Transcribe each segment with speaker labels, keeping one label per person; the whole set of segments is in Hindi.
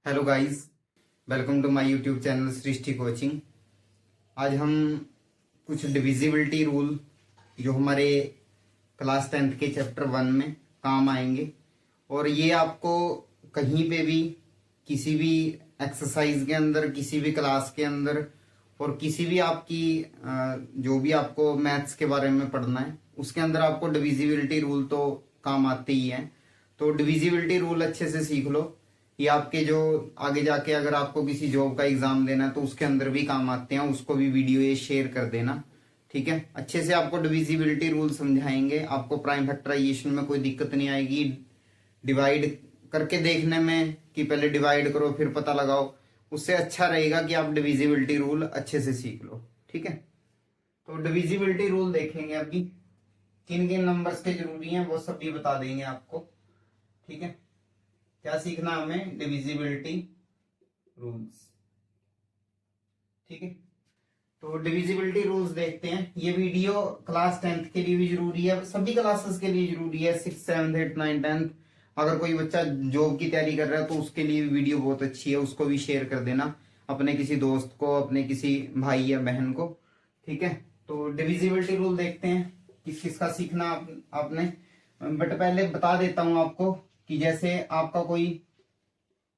Speaker 1: Hello guys, welcome to my YouTube channel Srishti coaching. आज हम कुछ डिविजिबिलिटी रूल जो हमारे क्लास 10th के चैप्टर 1 में काम आएंगे और ये आपको कहीं पे भी किसी भी एक्सरसाइज के अंदर, किसी भी क्लास के अंदर और किसी भी आपकी जो भी आपको मैथ्स के बारे में पढ़ना है उसके अंदर आपको डिविजिबिलिटी रूल तो काम आते ही हैं। तो डिविजिबिलिटी रूल अच्छे से सीख लो। ये आपके जो आगे जाके अगर आपको किसी जॉब का एग्जाम देना है तो उसके अंदर भी काम आते हैं। उसको भी वीडियो ये शेयर कर देना, ठीक है। अच्छे से आपको डिविजिबिलिटी रूल समझाएंगे, आपको प्राइम फैक्टराइजेशन में कोई दिक्कत नहीं आएगी। डिवाइड करके देखने में कि पहले डिवाइड करो फिर पता लगाओ, उससे अच्छा रहेगा कि आप डिविजिबिलिटी रूल अच्छे से सीख लो, ठीक है। तो डिविजिबिलिटी रूल देखेंगे अभी, किन किन नंबर्स के जरूरी हैं वो सब भी बता देंगे आपको, ठीक है। क्या सीखना हमें? डिविजिबिलिटी रूल्स, ठीक है। तो डिविजिबिलिटी रूल्स देखते हैं। ये वीडियो क्लास 10th के लिए भी जरूरी है, सभी क्लासेस के लिए जरूरी है, 6th 7th 8th 9th 10th। अगर कोई बच्चा जॉब की तैयारी कर रहा है तो उसके लिए वीडियो बहुत अच्छी है, उसको भी शेयर कर देना अपने किसी दोस्त को, अपने किसी भाई या बहन को, ठीक है। तो डिविजिबिलिटी रूल देखते हैं किस किस का सीखना आपने। बट पहले बता देता हूं आपको कि जैसे आपका कोई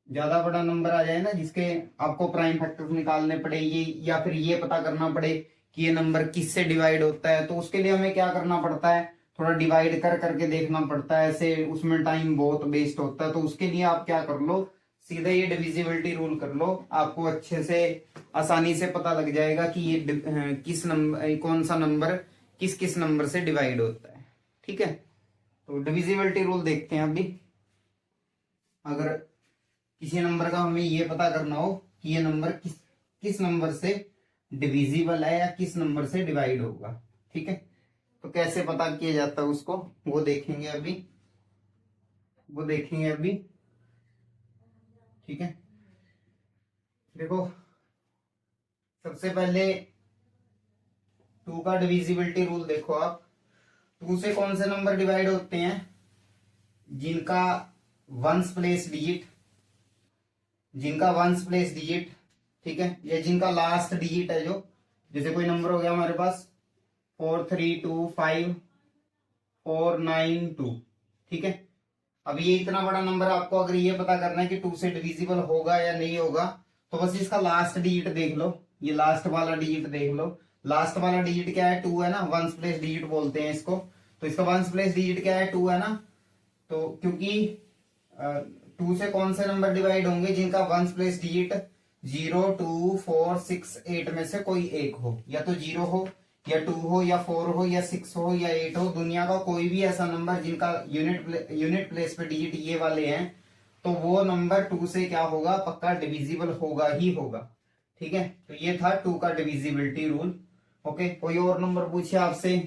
Speaker 1: ज्यादा बड़ा नंबर आ जाए ना, जिसके आपको प्राइम फैक्टर्स निकालने पड़े ये, या फिर ये पता करना पड़े कि ये नंबर किससे डिवाइड होता है, तो उसके लिए हमें क्या करना पड़ता है, थोड़ा डिवाइड कर करके देखना पड़ता है। ऐसे उसमें टाइम बहुत वेस्ट होता है। तो उसके लिए आप क्या कर लो, सीधे ये डिविजिबिलिटी रूल कर लो, आपको अच्छे से आसानी से पता लग जाएगा कि ये किस नंबर, कौन सा नंबर किस किस नंबर से डिवाइड होता है, ठीक है। तो डिविजिबिलिटी रूल देखते हैं अभी। अगर किसी नंबर का हमें ये पता करना हो कि ये नंबर किस किस नंबर से डिविजिबल है या किस नंबर से डिवाइड होगा, ठीक है। तो कैसे पता किया जाता है उसको वो देखेंगे अभी, ठीक है। देखो, सबसे पहले 2 का डिविजिबिलिटी रूल देखो आप। 2 से कौन से नंबर डिवाइड होते हैं? जिनका वंस प्लेस डिजिट, ठीक है, या जिनका लास्ट डिजिट है, जो जैसे कोई नंबर हो गया हमारे पास 43254992, ठीक है। अब ये इतना बड़ा नंबर आपको अगर ये पता करना है कि 2 से डिविजिबल होगा या नहीं होगा, तो बस इसका लास्ट डिजिट देख लो। ये लास्ट वाला डिजिट देख लो। लास्ट वाला डिजिट क्या है? 2 है ना, वंस प्लेस डिजिट बोलते हैं इसको। तो इसका वंस प्लेस डिजिट क्या है? 2 है ना। तो क्योंकि 2 से कौन से नंबर डिवाइड होंगे? जिनका वंस प्लेस डिजिट 0 2 4 6 8 में से कोई एक हो, या तो 0 हो या 2 हो या 4 हो या 6 हो या 8 हो। दुनिया का कोई भी ऐसा नंबर जिनका यूनिट प्लेस पे डिजिट ये वाले हैं, तो वो नंबर 2 से क्या होगा? पक्का डिविजिबल होगा ही होगा, ठीक है। तो ये था 2 का डिविजिबिलिटी रूल। ओके, कोई और नंबर पूछे आपसे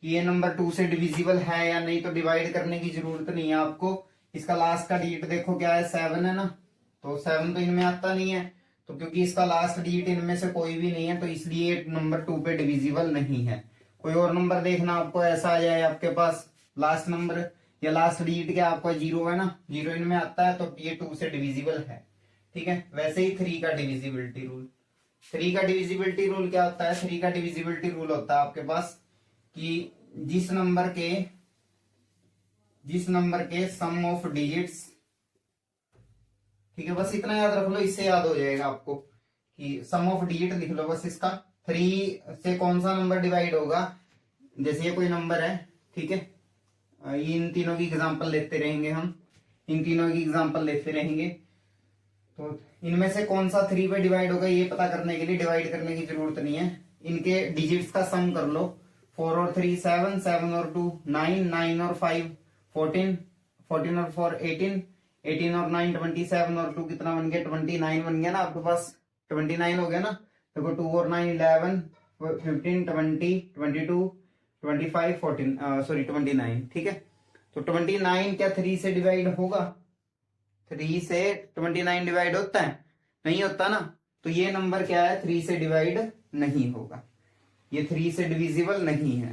Speaker 1: कि ये नंबर 2 से डिविजिबल है या नहीं, तो डिवाइड करने की जरूरत नहीं है आपको। इसका लास्ट का डिजिट देखो क्या है? 7 है ना। तो 7 तो इनमें आता नहीं है, तो क्योंकि इसका लास्ट डिजिट इनमें से कोई भी नहीं है, तो इसलिए नंबर 2 पे डिविजिबल नहीं है। कोई और नंबर देखना आपको ऐसा आ जाए आपके पास, लास्ट नंबर या लास्ट डिजिट क्या आपका 0 है ना, 0 इनमें आता है, तो ये 2 से डिविजिबल है, ठीक है। वैसे ही 3 का डिविजिबिलिटी रूल। 3 का डिविजिबिलिटी रूल क्या होता है? 3 का डिविजिबिलिटी रूल होता है आपके पास कि जिस नंबर के सम ऑफ डिजिट्स, ठीक है, बस इतना याद रख लो, इससे याद हो जाएगा आपको कि सम ऑफ डिजिट लिख लो बस इसका। 3 से कौन सा नंबर डिवाइड होगा? जैसे ये कोई नंबर है, ठीक है, ये इन तीनों की एग्जांपल लेते रहेंगे हम, तो इनमें से कौन सा 3 पे डिवाइड होगा ये पता करने के लिए डिवाइड करने की जरूरत नहीं है, इनके डिजिट्स का सम कर लो। 4 और 3 7, 7 और 2 9, 9 और 5 14, 14 और 4 18, 18 और 9 27 और 2 कितना बन गया? 29 बन गया ना आपके पास। 29 हो गया ना। देखो 2 और 9 11, 15 20 22 25 14 सॉरी 29, ठीक है। तो 29 क्या 3 से डिवाइड होगा? 3 से 29 डिवाइड होता है? नहीं होता ना। तो ये नंबर क्या है? 3 से डिवाइड नहीं होगा, ये 3 से डिविजिबल नहीं है,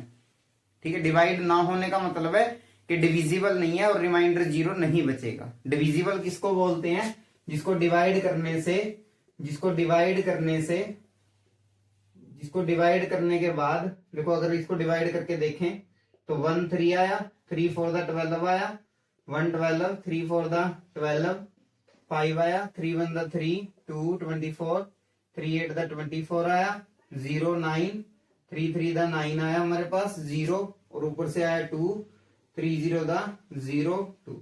Speaker 1: ठीक है। डिवाइड ना होने का मतलब है कि डिविजिबल नहीं है और रिमाइंडर 0 नहीं बचेगा। डिविजिबल किसको बोलते हैं? जिसको डिवाइड करने के बाद देखो, अगर इसको डिवाइड करके देखें तो 1 3 आया, 3 4 द 12 आया, 1 12, 3 4 द 12, 5 आया, 3 1 द 3, 2 24, 3 8 द 24 आया, 0 9, 3 3 द 9 आया हमारे पास 0, और ऊपर से आया 2, 3 0 द 0 2।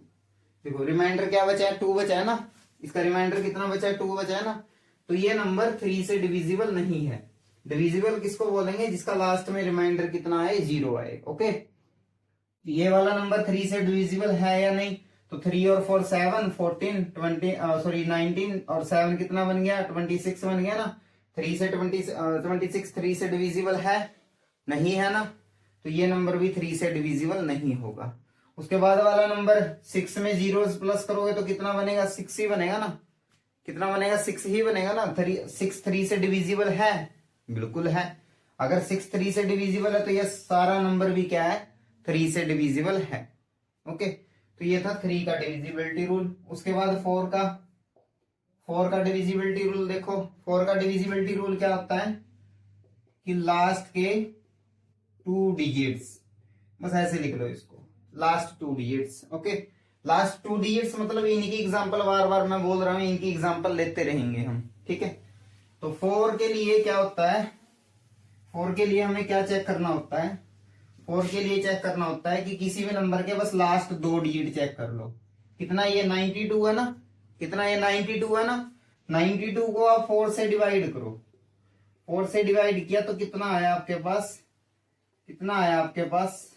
Speaker 1: देखो रिमाइंडर क्या बचा है? 2 बचा है ना। इसका रिमाइंडर कितना बचा है? 2 बचा है ना। तो ये नंबर 3 से डिविजिबल नहीं है। डिविजिबल किसको बोलेंगे? जिसका लास्ट में रिमाइंडर कितना आए? 0 आए। ओके, ये वाला नंबर 3 से डिविजिबल है या नहीं? तो 3 और 4 7, 14 20 19 और 7 कितना बन गया? 26 बन गया ना। 3 से 26 3 से डिविजिबल है? नहीं है ना। तो ये नंबर भी 3 से डिविजिबल नहीं होगा। उसके बाद वाला नंबर 6 में 0 प्लस करोगे तो कितना बनेगा? 6 ही बनेगा ना। कितना बनेगा? 6 ही बनेगा ना। 6 3 से डिविजिबल है? बिल्कुल है। अगर 6 3 से डिविजिबल है तो ये सारा नंबर भी क्या है? 3 से डिविजिबल है। ओके, तो ये था 3 का डिविजिबिलिटी रूल। उसके बाद 4 का डिविजिबिलिटी रूल देखो। 4 का डिविजिबिलिटी रूल क्या होता है कि लास्ट के 2 डिजिट्स, बस ऐसे लिख लो इसको, last 2 digits. Okay, last 2 digits मतलब इनकी एग्जांपल बार बार मैं बोल रहा हूं, इनकी एग्जांपल लेते रहेंगे हम। ठीक है, तो 4 के लिए क्या होता है? 4 के लिए हमें क्या चेक करना होता है? 4 के लिए चेक करना होता है कि किसी भी नंबर के बस लास्ट 2 डिजिट चेक कर लो। कितना? ये 92 है ना। कितना? ये 92 है ना। 92 को आप 4 से डिवाइड करो। 4 से डिवाइड किया तो कितना आया आपके पास? कितना आया आपके पास?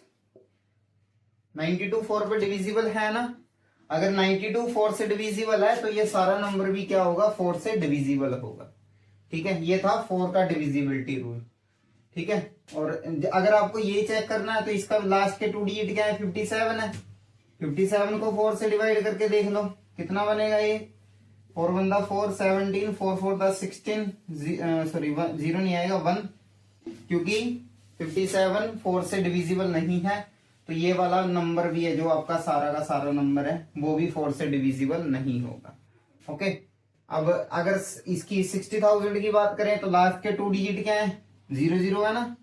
Speaker 1: 92 4 पे डिविजिबल है ना। अगर 92 4 से डिविजिबल है तो ये सारा नंबर भी क्या होगा? 4 से डिविजिबल होगा। ठीक है, ये था 4 का डिविजिबिलिटी रूल। ठीक है, और अगर आपको ये चेक करना है तो इसका लास्ट के 2 डिजिट क्या है? 57 है। 57 को 4 से डिवाइड करके देख लो कितना बनेगा। ये 4 1 4 17, 4 4 16, सॉरी 0 नहीं आएगा 1, क्योंकि 57 4 से डिविजिबल नहीं है। तो ये वाला नंबर भी है जो आपका सारा का सारा नंबर है, वो भी 4 से डिविजिबल नहीं होगा। ओके, अब अगर इसकी 60,000 की बात करें तो लास्ट के 2 डिजिट क्या है? 0 0 है ना।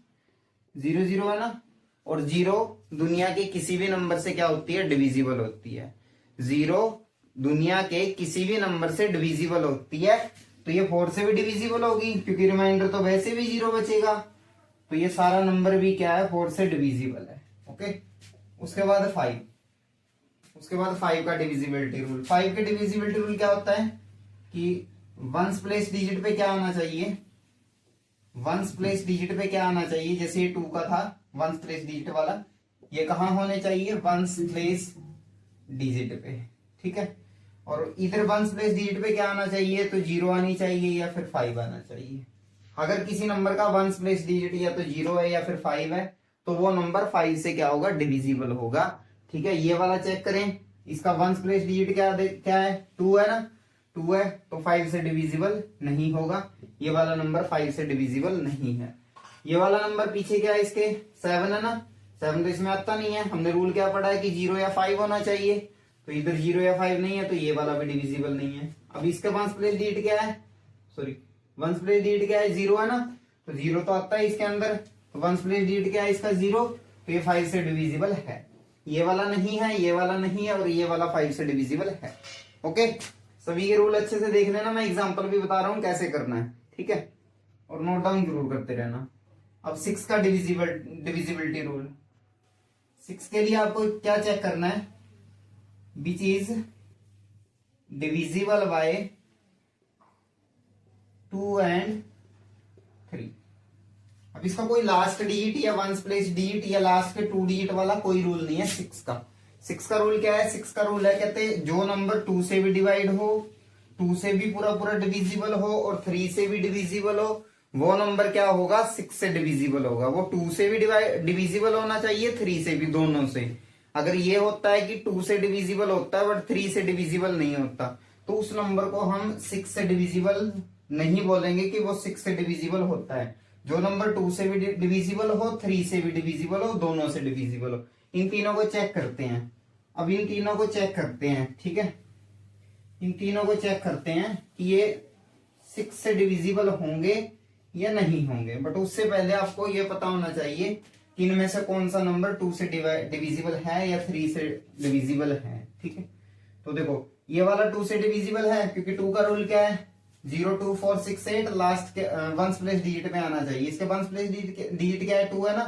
Speaker 1: 0 0 है ना। और 0 दुनिया के किसी भी नंबर से क्या होती है? डिविजिबल होती है। 0 दुनिया के किसी भी नंबर से डिविजिबल होती है। तो ये 4 से भी डिविजिबल होगी क्योंकि रिमाइंडर तो वैसे भी 0 बचेगा। तो ये सारा नंबर भी क्या है? 4 से डिविजिबल है। ओके, उसके बाद 5 का डिविजिबिलिटी रूल। 5 के डिविजिबिलिटी रूल क्या होता है कि वंस प्लेस डिजिट पे क्या आना चाहिए? वंस प्लेस डिजिट पे क्या आना चाहिए? जैसे ये 2 का था वंस प्लेस डिजिट वाला, ये कहां होने चाहिए? वंस प्लेस डिजिट पे। ठीक है, और इधर वंस प्लेस डिजिट पे क्या आना चाहिए? तो 0 आनी चाहिए या फिर 5 आना चाहिए। अगर किसी नंबर का वंस प्लेस डिजिट या तो 0 है या फिर 5 है तो वो नंबर 5 से क्या होगा? डिविजिबल होगा। ठीक है, ये वाला चेक करें। इसका वंस प्लेस डिजिट क्या है? 2 है ना। 2 है तो 5 से डिविजिबल नहीं होगा। ये वाला नंबर 5 से डिविजिबल नहीं है। ये वाला नंबर पीछे क्या है? इसके 7 है ना। 7 तो इसमें आता नहीं है। हमने रूल क्या पढ़ा है कि 0 या 5 होना चाहिए। तो इधर 0 या 5 नहीं है तो ये वाला भी डिविजिबल नहीं है। अब इसका वंस प्लेस डिजिट क्या है? सॉरी, वंस प्लेस डिजिट क्या है? 0 है ना। तो 0 तो आता है इसके अंदर। तो वंस प्लेस डिजिट क्या है इसका? 0। तो ये 5 से डिविजिबल है। ये वाला नहीं है, ये वाला नहीं है, और ये वाला 5 से डिविजिबल है। ओके, सभी के रूल अच्छे से देख लेना। मैं एग्जांपल भी बता रहा हूं कैसे करना है। ठीक है, और नोट डाउन जरूर करते रहना। अब 6 का डिविजिबिलिटी रूल। 6 के लिए आपको क्या चेक करना है? Which is divisible by 2 and 3। अब इसका कोई लास्ट डिजिट या वंस प्लेस डिजिट या लास्ट के 2 डिजिट वाला कोई रूल नहीं है 6 का। 6 का रूल क्या है? 6 का रूल है, कहते हैं जो नंबर 2 से भी डिवाइड हो, 2 से भी पूरा पूरा डिविजिबल हो और 3 से भी डिविजिबल हो, वो नंबर क्या होगा? 6 से डिविजिबल होगा। वो 2 से भी डिविजिबल होना चाहिए, 3 से भी, दोनों से। अगर ये होता है कि 2 से डिविजिबल होता है बट 3 से डिविजिबल नहीं होता तो उस नंबर को हम 6 से डिविजिबल नहीं बोलेंगे कि वो 6 से डिविजिबल होता है। जो नंबर 2 से भी डिविजिबल हो, 3 से भी डिविजिबल हो, दोनों से डिविजिबल हो, इन तीनों को चेक करते हैं। अब इन तीनों को चेक करते हैं, ठीक है, इन तीनों को चेक करते हैं कि ये 6 से डिविजिबल होंगे या नहीं होंगे। बट उससे पहले आपको ये पता होना चाहिए कि इनमें से कौन सा नंबर 2 से डिविजिबल है या 3 से डिविजिबल है, ठीक है। तो देखो ये वाला 2 से डिविजिबल है, क्योंकि 2 का रूल क्या है, 0 2 4 6 8 लास्ट के वंस प्लेस डिजिट में आना चाहिए। इसके वंस प्लेस डिजिट क्या है, 2 है ना,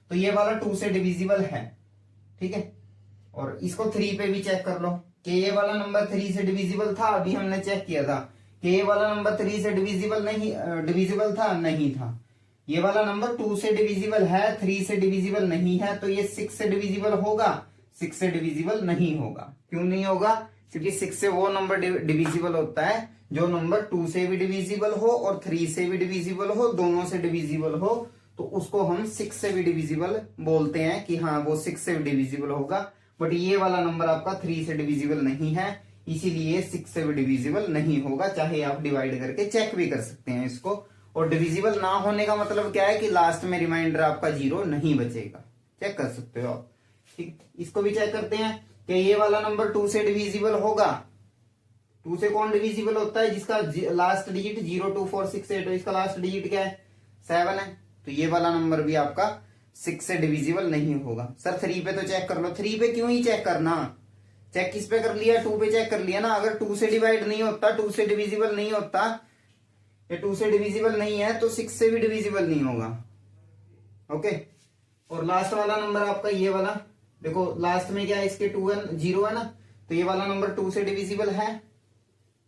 Speaker 1: तो ये वाला 2 से डिविजिबल है, ठीक है। और इसको 3 पे भी चेक कर लो कि ये वाला नंबर 3 से डिविजिबल था, अभी हमने चेक किया था कि ये वाला नंबर 3 से डिविजिबल था, नहीं था। ये वाला नंबर 2 से डिविजिबल है, 3 से डिविजिबल नहीं है, तो ये 6 से डिविजिबल होगा, 6 से डिविजिबल नहीं होगा। क्यों नहीं होगा, क्योंकि 6 से वो नंबर डिविजिबल होता है जो नंबर 2 से भी डिविजिबल हो और 3 से भी डिविजिबल हो, दोनों से डिविजिबल हो, तो उसको हम 6 से भी डिविजिबल बोलते हैं कि हाँ वो 6 से भी डिविजिबल होगा। बट ये वाला नंबर आपका 3 से डिविजिबल नहीं है, इसीलिए 6 से भी डिविजिबल नहीं होगा, चाहे आप डिवाइड करके चेक भी कर सकते हैं इसको। और डिविजिबल ना होने का मतलब क्या है कि लास्ट में रिमाइंडर आपका 0 नहीं बचेगा, चेक कर सकते हो आप, ठीक। इसको भी चेक करते हैं कि ये वाला नंबर 2 से डिविजिबल होगा। 2 से कौन डिविजिबल होता है, जिसका लास्ट डिजिट 0 2 4 6 8 हो, इसका लास्ट डिजिट क्या है, 7 है, तो ये वाला नंबर भी आपका 6 से डिविजिबल नहीं होगा। सर 3 पे तो चेक कर लो, 3 पे क्यों ही चेक करना, चेक किस पे कर लिया, 2 पे चेक कर लिया ना। अगर 2 से डिवाइड नहीं होता, 2 से डिविजिबल नहीं होता, ये 2 से डिविजिबल नहीं है, तो 6 से भी डिविजिबल नहीं होगा, ओके। और लास्ट वाला नंबर आपका ये वाला, देखो लास्ट में क्या है, इसके 2 है, 0 है ना, तो ये वाला नंबर 2 से डिविजिबल है,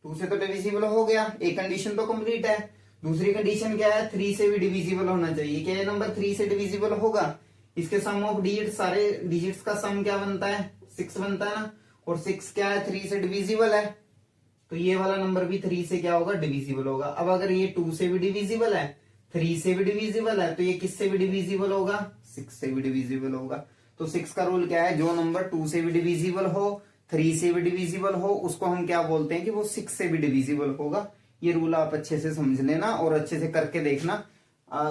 Speaker 1: 2 से तो डिविजिबल हो गया, एक कंडीशन तो कंप्लीट है। दूसरी कंडीशन क्या है, 3 से भी डिविजिबल होना चाहिए। क्या ये नंबर 3 से डिविजिबल होगा, इसके सम ऑफ डिजिट, सारे डिजिट्स का सम क्या बनता है, 6 बनता है ना, और 6 क्या है, 3 से डिविजिबल है, तो ये वाला नंबर भी 3 से क्या होगा, डिविजिबल होगा। अब अगर ये 2 से भी डिविजिबल है, 3 से भी डिविजिबल है, तो ये किससे भी डिविजिबल होगा, 6 से भी डिविजिबल होगा। तो 6 का रूल क्या है, जो नंबर 2 से भी डिविजिबल हो, 3 से भी डिविजिबल हो, उसको हम क्या बोलते हैं कि वो 6 से भी डिविजिबल होगा। ये रूल आप अच्छे से समझ लेना और अच्छे से करके देखना।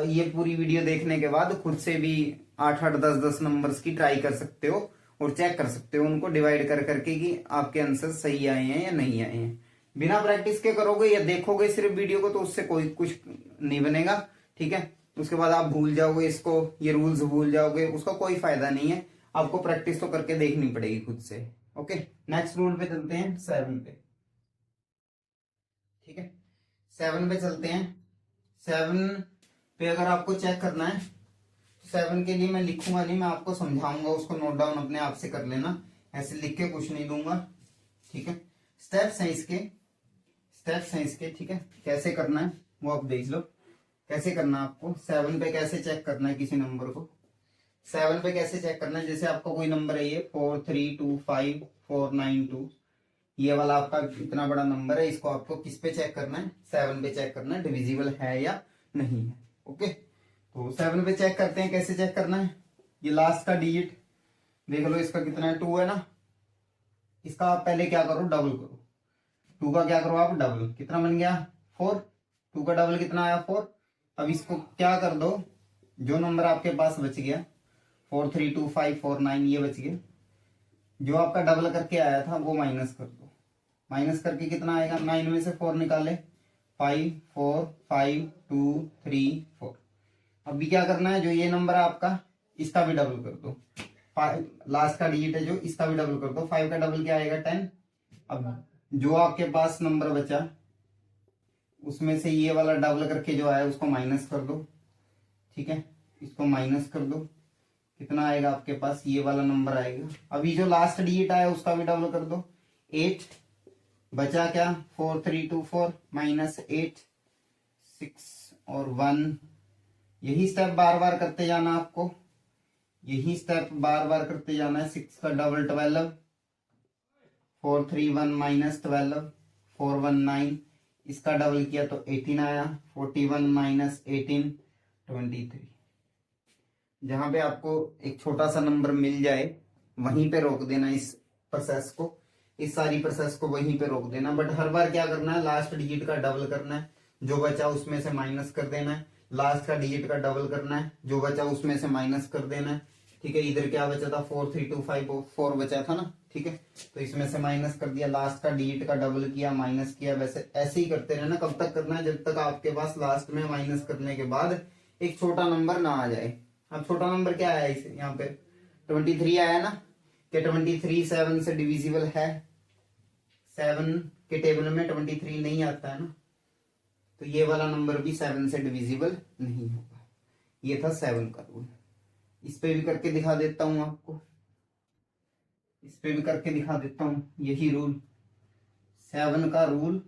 Speaker 1: ये पूरी वीडियो देखने के बाद खुद से भी 8 10 10 नंबर्स की ट्राई कर सकते हो और चेक कर सकते हो उनको डिवाइड कर करके कि आपके आंसर सही आए हैं या नहीं आए हैं। बिना प्रैक्टिस के करोगे या देखोगे सिर्फ वीडियो को, तो उससे कोई कुछ नहीं बनेगा, ठीक है। उसके बाद आप भूल जाओगे इसको, ये रूल्स भूल जाओगे, उसका कोई फायदा नहीं है। आपको प्रैक्टिस तो करके देखनी पड़ेगी खुद से, ओके। नेक्स्ट रूल पे चलते हैं, 7 पे, ठीक है। 7 पे चलते हैं। 7 पे अगर आपको चेक करना है, तो 7 के लिए मैं लिखूंगा नहीं, मैं आपको समझाऊंगा, उसको नोट डाउन अपने आप से कर लेना, ऐसे लिख के कुछ नहीं दूंगा, ठीक है। स्टेप्स हैं इसके, ठीक है। कैसे करना है वो आप देख लो, कैसे करना है आपको। 7 पे कैसे चेक करना है किसी नंबर को, 7 पे कैसे चेक करना है, जैसे आपका कोई नंबर है, ये 4 3 2 5 4 9 2, ये वाला आपका इतना बड़ा नंबर है, इसको आपको किस पे चेक करना है, 7 पे चेक करना है, डिविजिबल है या नहीं है, ओके। तो 7 पे चेक करते हैं, कैसे चेक करना है। ये लास्ट का डिजिट देख लो, इसका कितना है, 2 है ना, इसका आप पहले क्या करो, डबल करो। 2 का क्या करो आप, डबल, कितना बन गया, 4। 2 का डबल कितना आया, 4। अब इसको क्या कर दो, जो नंबर आपके पास बच गया 4 3 2 5 4 9, ये बच गया, जो आपका डबल करके आया था वो माइनस कर दो। माइनस करके कितना आएगा, 9 में से 4 निकाले, 5 4 5 2 3 4। अभी क्या करना है, जो ये नंबर है आपका, इसका भी डबल कर दो। लास्ट का डिजिट है जो, इसका भी डबल कर दो। 5 का डबल क्या आएगा, 10। अब जो आपके पास नंबर बचा, उसमें से ये वाला डबल करके जो आया उसको माइनस कर दो, ठीक है। इसको माइनस कर दो, कितना आएगा आपके पास, ये वाला नंबर आएगा। अभी जो लास्ट डिजिट आया उसका भी डबल कर दो, 8। बचा क्या, 4 3 2 4 माइनस 8 6 और 1। यही स्टेप बार बार करते जाना आपको, यही स्टेप बार बार करते जाना है। 6 का डबल 12, 4 3 1 माइनस 12, 4 1 9, इसका डबल किया तो 18 आया, 41 माइनस 18 23। जहां पे आपको एक छोटा सा नंबर मिल जाए वहीं पे रोक देना इस प्रोसेस को, इस सारी प्रोसेस को वहीं पे रोक देना। बट हर बार क्या करना है, लास्ट डिजिट का डबल करना है, जो बचा उसमें से माइनस कर देना है। लास्ट का डिजिट का डबल करना है, जो बचा उसमें से माइनस कर देना है। ठीक है, इधर क्या बचा था 43254 बचा था ना। ठीक है, तो इसमें से माइनस कर दिया, लास्ट का डिजिट का डबल किया, माइनस किया। वैसे ऐसे ही करते रहना। कब तक करना है? जब तक आपके पास लास्ट में माइनस करने के बाद एक छोटा नंबर ना आ जाए। अब छोटा नंबर क्या आया इसे यहाँ पे 23 आया ना। क्या 23 7 से डिविजिबल है? 7 के टेबल में 23 नहीं आता है ना, तो ये वाला नंबर भी 7 से डिविजिबल नहीं होगा। ये था 7 का रूल। इस पे भी करके दिखा देता हूं आपको, इस पे भी करके दिखा देता हूं यही रूल, 7 का रूल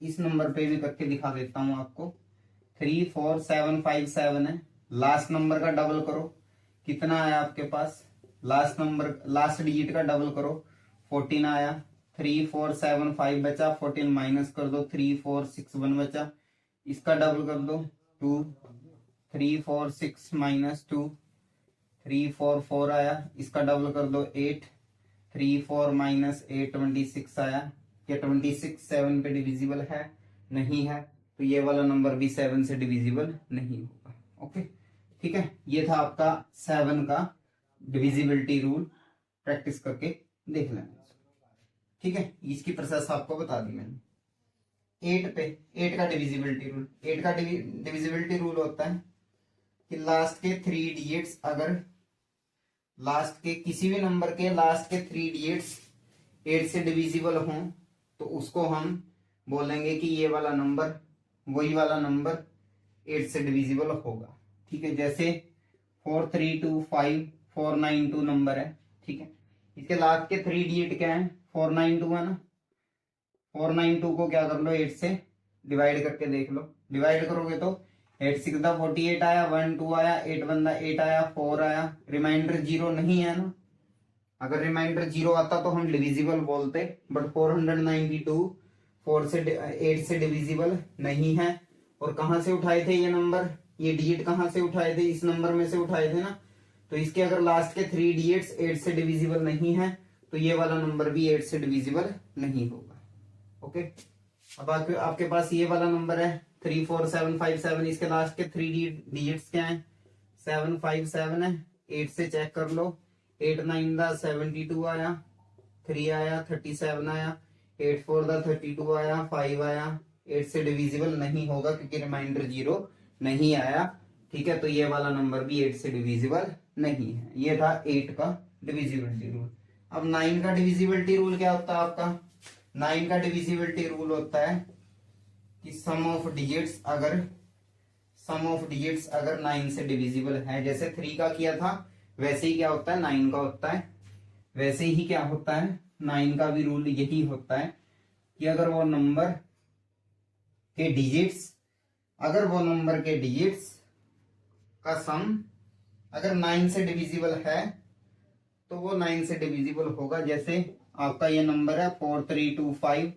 Speaker 1: इस नंबर पे भी करके दिखा देता हूं आपको। 3 4 7 5 7 है, लास्ट नंबर का डबल करो, कितना आया आपके पास? लास्ट नंबर, लास्ट डिजिट का डबल करो, 14 आया। 3 4 7 5 बचा, 14 माइनस कर दो, 3 4 6 1 बचा, इसका डबल कर दो 2, 3 4 6 माइनस 2, 3 4 4 आया, इसका डबल कर दो 8, 3 4 माइनस 8 26 आया। क्या 26 7 पे डिविजिबल है? नहीं है, तो ये वाला नंबर भी 7 से डिविजिबल नहीं होगा। ओके, ठीक है, ये था आपका 7 का डिविजिबिलिटी रूल। प्रैक्टिस करके देख लेना। ठीक है, इसकी प्रोसेस आपको बता दी मैंने। 8 पे, 8 का डिविजिबिलिटी रूल, 8 का डिविजिबिलिटी रूल होता है कि लास्ट के 3 डिजिट्स, अगर लास्ट के किसी भी नंबर के लास्ट के 3 डिजिट्स 8 से डिविजिबल हों तो उसको हम बोलेंगे कि ये वाला नंबर, वही वाला नंबर 8 से डिविजिबल होगा। ठीक है, जैसे 4325 492 नंबर है। ठीक है, इसके लास्ट के 3 डिजिट क्या है? 492 है ना। 492 को क्या कर लो 8 से डिवाइड करके देख लो। डिवाइड करोगे तो 8 6 48 आया, 1 2 आया, 8 1 8 आया, 4 आया, रिमाइंडर 0 नहीं है ना। अगर रिमाइंडर 0 आता तो हम डिविजिबल बोलते, बट 492 4 से 8 से डिविजिबल नहीं है। और कहां से उठाए थे ये नंबर? ये डिजिट कहां से उठाए थे? इस नंबर में से उठाए थे ना। तो इसके अगर लास्ट के 3 डिजिट्स 8 से डिविजिबल नहीं है तो ये वाला नंबर भी 8 से डिविजिबल नहीं होगा। ओके, अब आपके पास ये वाला नंबर है 34757, इसके लास्ट के 3 डिजिट्स क्या है? 757 है। 8 से चेक कर लो, 8 9 दा 72 आया, 3 आया, 37 आया, 8 4 दा 32 आया, 5 आया। 8 से डिविजिबल नहीं होगा क्योंकि रिमाइंडर 0 नहीं आया। ठीक है, तो ये वाला नंबर भी 8 से डिविजिबल नहीं है। ये था 8 का डिविजिबिलिटी रूल। अब 9 का डिविजिबिलिटी रूल क्या होता है आपका? 9 का डिविजिबिलिटी रूल होता है कि सम ऑफ डिजिट्स अगर 9 से डिविजिबल है, जैसे 3 का किया था वैसे ही क्या होता है 9 का होता है। वैसे ही क्या होता है 9 का भी रूल यही होता है कि अगर वो नंबर के डिजिट्स का सम अगर 9 से डिविजिबल है तो वो 9 से डिविजिबल होगा। जैसे आपका ये नंबर है 4325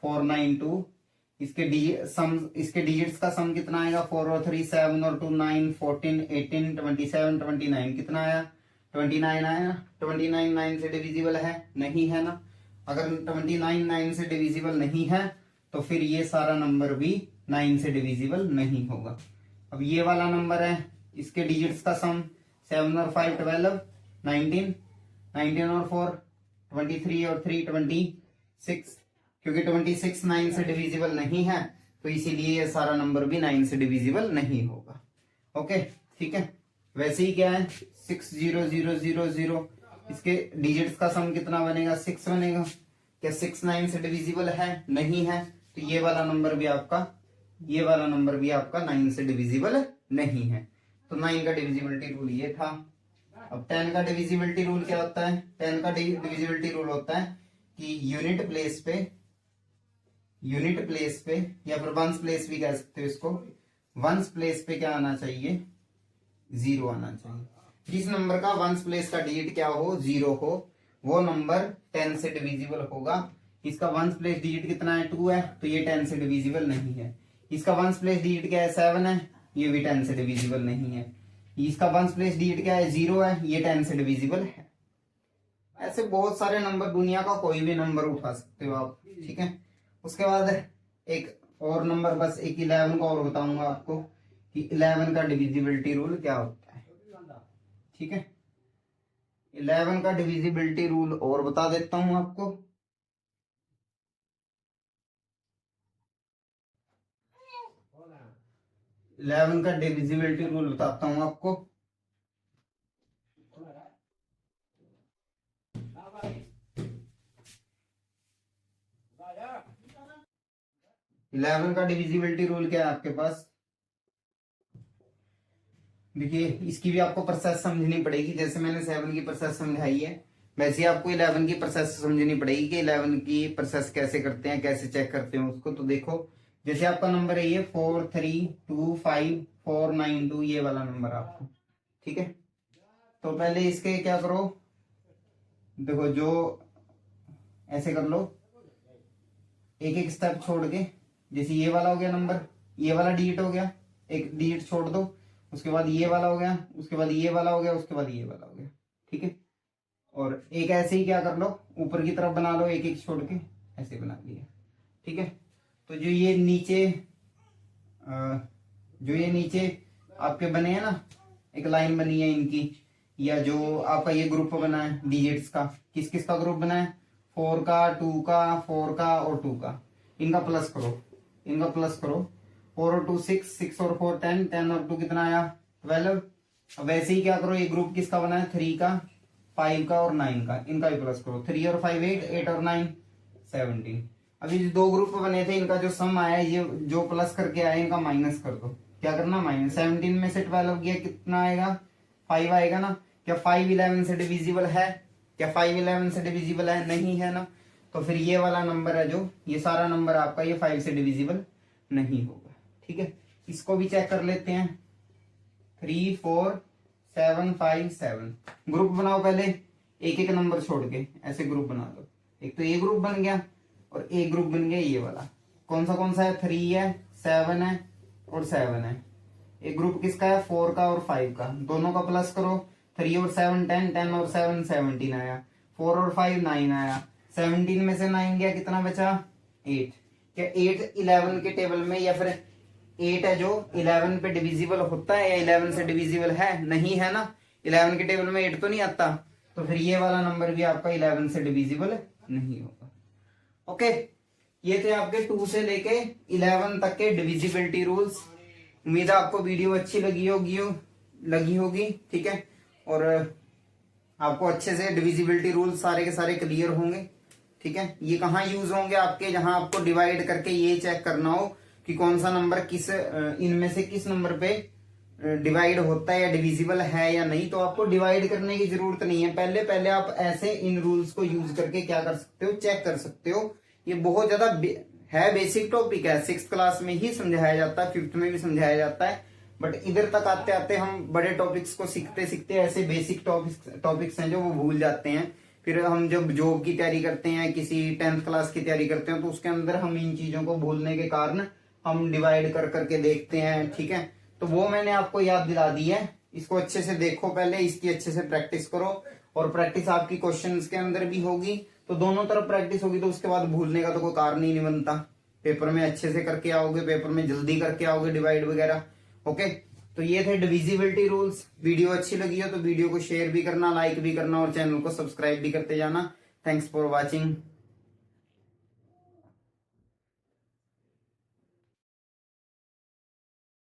Speaker 1: 492, इसके डिजिट्स का सम कितना आएगा? 4 और 3 7 और 2 9 14 18 27 29, कितना आया? 29 आया। 29 9 से डिविजिबल है? नहीं है ना। अगर 29 9 से डिविजिबल नहीं है तो फिर ये सारा नंबर भी 9 से डिविजिबल नहीं होगा। अब ये वाला नंबर है, इसके डिजिट्स का सम 7 और 5 12 19, 19 और 4 23 और 3 26, क्योंकि 26 9 से डिविजिबल नहीं है तो इसीलिए ये सारा नंबर भी 9 से डिविजिबल नहीं होगा। ओके, ठीक है। वैसे ही क्या है 6 0 0 0 0, इसके डिजिट्स का सम कितना बनेगा? 6 बनेगा। क्या 6 9 से डिविजिबल है? नहीं है, तो ये वाला नंबर भी आपका 9 से डिविजिबल नहीं है। तो 9 का डिविजिबिलिटी रूल ये था। अब 10 का डिविजिबिलिटी रूल क्या होता है? 10 का डिविजिबिलिटी रूल होता है कि यूनिट प्लेस पे या फिर वंस प्लेस भी कह सकते हो इसको। वंस प्लेस पे क्या आना चाहिए? 0 आना चाहिए। जिस नंबर का वंस प्लेस का डिजिट क्या हो? 0 हो, वो नंबर 10 से डिविजिबल होगा। इसका वंस प्लेस डिजिट कितना है? 2 है, तो ये 10 से डिविजिबल नहीं है। इसका वंस प्लेस डिजिट क्या है? 7 है, ये भी 10 से डिविजिबल नहीं है। इसका वंस प्लेस डिजिट क्या है? 0 है, ये 10 से डिविजिबल है। ऐसे बहुत सारे नंबर, दुनिया का कोई भी नंबर उठा सकते हो आप। ठीक है, उसके बाद एक और नंबर, बस एक 11 का और बताऊंगा आपको कि 11 का डिविजिबिलिटी रूल क्या होता है। ठीक है, 11 का डिविजिबिलिटी रूल और बता देता हूं आपको। इलेवन का डिविजिबिलिटी रूल बताता हूं आपको। इलेवन का डिविजिबिलिटी रूल क्या है आपके पास, देखिए इसकी भी आपको प्रोसेस समझनी पड़ेगी। जैसे मैंने 7 की प्रोसेस समझाई है वैसे ही आपको 11 की प्रोसेस समझनी पड़ेगी कि 11 की प्रोसेस कैसे करते हैं, कैसे चेक करते हैं उसको। तो देखो जैसे आपका नंबर है ये 4325492, ये वाला नंबर आपको, ठीक है। तो पहले इसके क्या करो, देखो जो ऐसे कर लो, एक एक स्टेप छोड़ के। जैसे ये वाला हो गया नंबर, ये वाला डिजिट हो गया, एक डिजिट छोड़ दो, उसके बाद ये वाला हो गया, उसके बाद ये वाला हो गया, उसके बाद ये वाला हो गया, ठीक है। और एक ऐसे ही क्या कर लो, ऊपर की तरफ बना लो, एक एक छोड़ के ऐसे बना लिया, ठीक है। तो जो ये नीचे आपके बने हैं ना, एक लाइन बनी है इनकी, या जो आपका ये ग्रुप बना है डिजिट्स का, किस किस का ग्रुप बना है, 4 का, 2 का, 4 का और 2 का, इनका प्लस करो, इनका प्लस करो। 4 और 2 6, 6 और 4 10, 10 और 2 कितना आया 12। वैसे ही क्या करो, ये ग्रुप किसका बना है 3 का, 5 का और 9 का, इनका भी प्लस करो। 3 और 5 8, 8 और 9 17। अभी जो दो ग्रुप बने थे इनका जो सम आया है, ये जो प्लस करके आया इनका माइनस कर दो। क्या करना, माइनस। 17 में से 12 गया कितना आएगा 5 आएगा ना। क्या 5 11 से डिविजिबल है, क्या 5 11 से डिविजिबल है, नहीं है ना। तो फिर ये वाला नंबर है जो, ये सारा नंबर आपका ये 5 से डिविजिबल नहीं होगा, ठीक है। इसको भी चेक कर लेते हैं। 3 4 7 5 7 ग्रुप बनाओ पहले, एक एक नंबर छोड़ के ऐसे ग्रुप बना दो। एक तो ये ग्रुप बन गया और एक ग्रुप बन गया ये वाला। कौन सा है, 3 है, 7 है और 7 है। एक ग्रुप किसका है, 4 का और 5 का, दोनों का प्लस करो। 3 और 7 10, 10 और 7 17 आया। 4 और 5 9 आया। 17 में से 9 गया, कितना बचा 8। क्या 8 11 के टेबल में, या फिर 8 है जो 11 पे डिविजिबल होता है या 11 से डिविजिबल है, नहीं है ना। 11 के टेबल में 8 तो नहीं आता, तो फिर ये वाला नंबर भी आपका 11 से डिविजिबल नहीं होगा। ओके, ये थे आपके 2 से लेके 11 तक के डिविजिबिलिटी रूल्स। उम्मीद है आपको वीडियो अच्छी लगी होगी, ठीक है। और आपको अच्छे से डिविजिबिलिटी रूल्स सारे के सारे क्लियर होंगे, ठीक है। ये कहाँ यूज होंगे आपके, जहां आपको डिवाइड करके ये चेक करना हो कि कौन सा नंबर किस इनमें से किस नंबर पे डिवाइड होता है या डिविजिबल है या नहीं। तो आपको डिवाइड करने की जरूरत नहीं है, पहले आप ऐसे इन रूल्स को यूज करके क्या कर सकते हो, चेक कर सकते हो। ये बहुत ज्यादा है बेसिक टॉपिक है, 6th क्लास में ही समझाया जाता है, 5th में भी समझाया जाता है। बट इधर तक आते आते हम बड़े टॉपिक्स को सीखते सीखते ऐसे बेसिक टॉपिक्स हैं जो वो भूल जाते हैं। फिर हम जब जॉब की तैयारी करते हैं, किसी 10th क्लास की तैयारी करते हैं, तो उसके अंदर हम इन चीजों को भूलने के कारण हम डिवाइड कर करके देखते हैं, ठीक है। तो वो मैंने आपको याद दिला दी है। इसको अच्छे से देखो, पहले इसकी अच्छे से प्रैक्टिस करो, और प्रैक्टिस आपकी क्वेश्चंस के अंदर भी होगी। तो दोनों तरफ प्रैक्टिस होगी, तो उसके बाद भूलने का तो कोई कारण ही नहीं बनता। पेपर में अच्छे से करके आओगे, पेपर में जल्दी करके आओगे डिवाइड वगैरह। ओके, तो ये थे डिविजिबिलिटी रूल्स। वीडियो अच्छी लगी हो तो वीडियो को शेयर भी करना, लाइक भी करना और चैनल को सब्सक्राइब भी करते जाना। Thanks for watching.